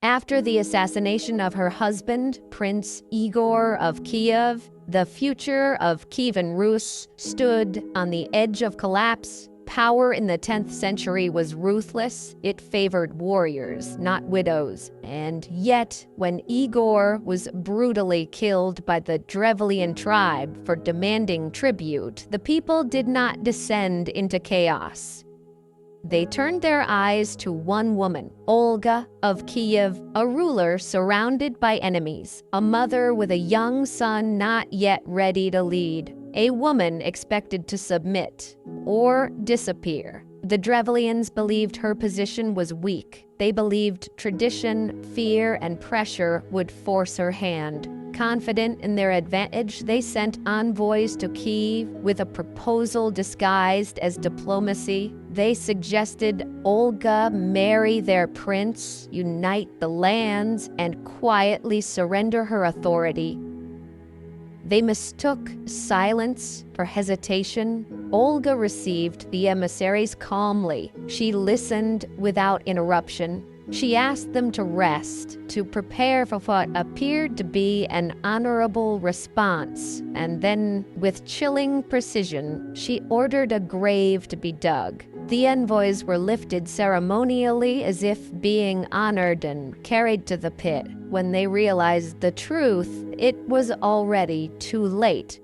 After the assassination of her husband, Prince Igor of Kiev, the future of Kievan Rus stood on the edge of collapse. Power in the 10th century was ruthless. It favored warriors, not widows. And yet, when Igor was brutally killed by the Drevlian tribe for demanding tribute, the people did not descend into chaos. They turned their eyes to one woman, Olga of Kiev, a ruler surrounded by enemies, a mother with a young son not yet ready to lead, a woman expected to submit or disappear. The Drevlians believed her position was weak. They believed tradition, fear, and pressure would force her hand. Confident in their advantage, they sent envoys to Kiev with a proposal disguised as diplomacy. They suggested Olga marry their prince, unite the lands, and quietly surrender her authority. They mistook silence for hesitation. Olga received the emissaries calmly. She listened without interruption. She asked them to rest, to prepare for what appeared to be an honorable response, and then, with chilling precision, she ordered a grave to be dug. The envoys were lifted ceremonially as if being honored and carried to the pit. When they realized the truth, it was already too late.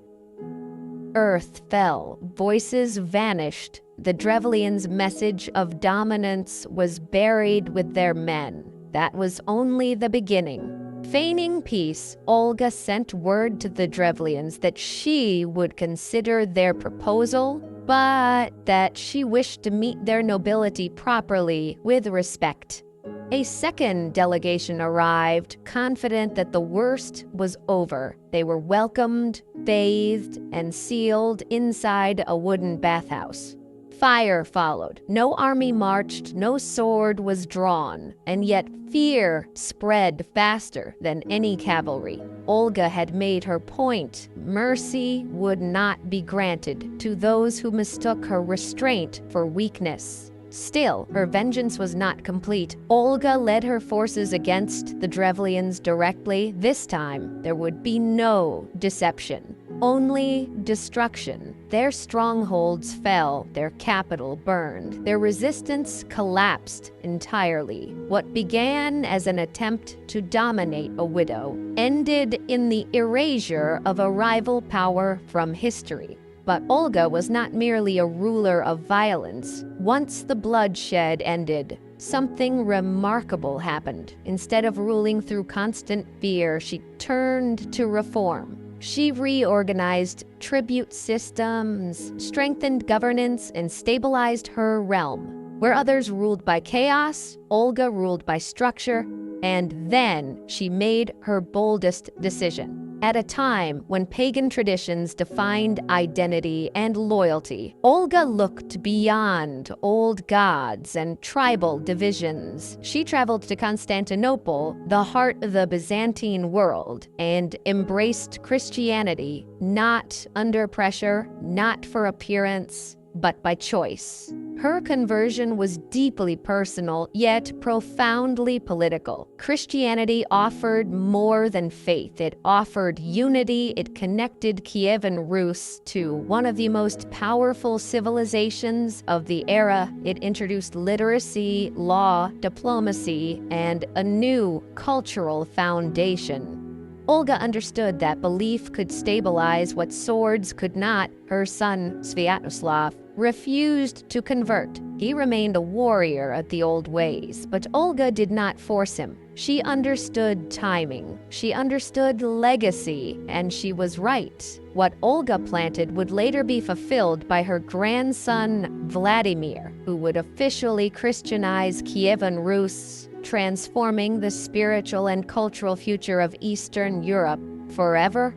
Earth fell, voices vanished. The Drevlians' message of dominance was buried with their men. That was only the beginning. Feigning peace, Olga sent word to the Drevlians that she would consider their proposal, but that she wished to meet their nobility properly, with respect. A second delegation arrived, confident that the worst was over. They were welcomed, bathed, and sealed inside a wooden bathhouse. Fire followed. No army marched, no sword was drawn, and yet fear spread faster than any cavalry. Olga had made her point. Mercy would not be granted to those who mistook her restraint for weakness. Still, her vengeance was not complete. Olga led her forces against the Drevlians directly. This time, there would be no deception, only destruction. Their strongholds fell, their capital burned, their resistance collapsed entirely. What began as an attempt to dominate a widow ended in the erasure of a rival power from history. But Olga was not merely a ruler of violence. Once the bloodshed ended, something remarkable happened. Instead of ruling through constant fear, she turned to reform. She reorganized tribute systems, strengthened governance, and stabilized her realm. Where others ruled by chaos, Olga ruled by structure, and then she made her boldest decision. At a time when pagan traditions defined identity and loyalty, Olga looked beyond old gods and tribal divisions. She traveled to Constantinople, the heart of the Byzantine world, and embraced Christianity, not under pressure, not for appearance, but by choice. Her conversion was deeply personal, yet profoundly political. Christianity offered more than faith. It offered unity. It connected Kievan Rus to one of the most powerful civilizations of the era. It introduced literacy, law, diplomacy, and a new cultural foundation. Olga understood that belief could stabilize what swords could not. Her son, Sviatoslav, refused to convert. He remained a warrior of the old ways, but Olga did not force him. She understood timing, she understood legacy, and she was right. What Olga planted would later be fulfilled by her grandson, Vladimir, who would officially Christianize Kievan Rus, transforming the spiritual and cultural future of Eastern Europe forever.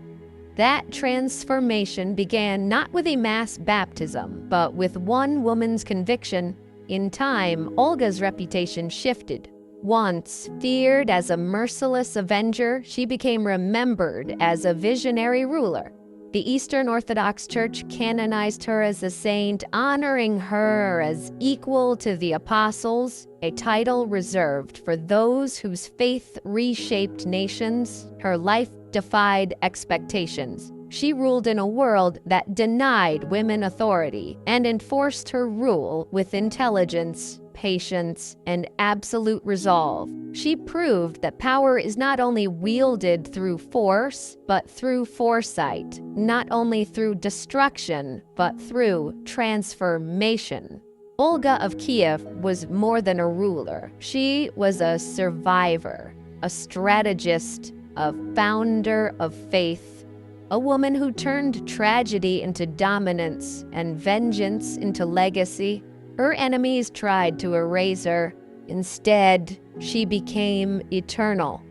That transformation began not with a mass baptism, but with one woman's conviction. In time, Olga's reputation shifted. Once feared as a merciless avenger, she became remembered as a visionary ruler. The Eastern Orthodox Church canonized her as a saint, honoring her as equal to the apostles, a title reserved for those whose faith reshaped nations. Her life defied expectations. She ruled in a world that denied women authority and enforced her rule with intelligence, patience, and absolute resolve. She proved that power is not only wielded through force, but through foresight, not only through destruction, but through transformation. Olga of Kiev was more than a ruler. She was a survivor, a strategist, a founder of faith, a woman who turned tragedy into dominance and vengeance into legacy. Her enemies tried to erase her. Instead, she became eternal.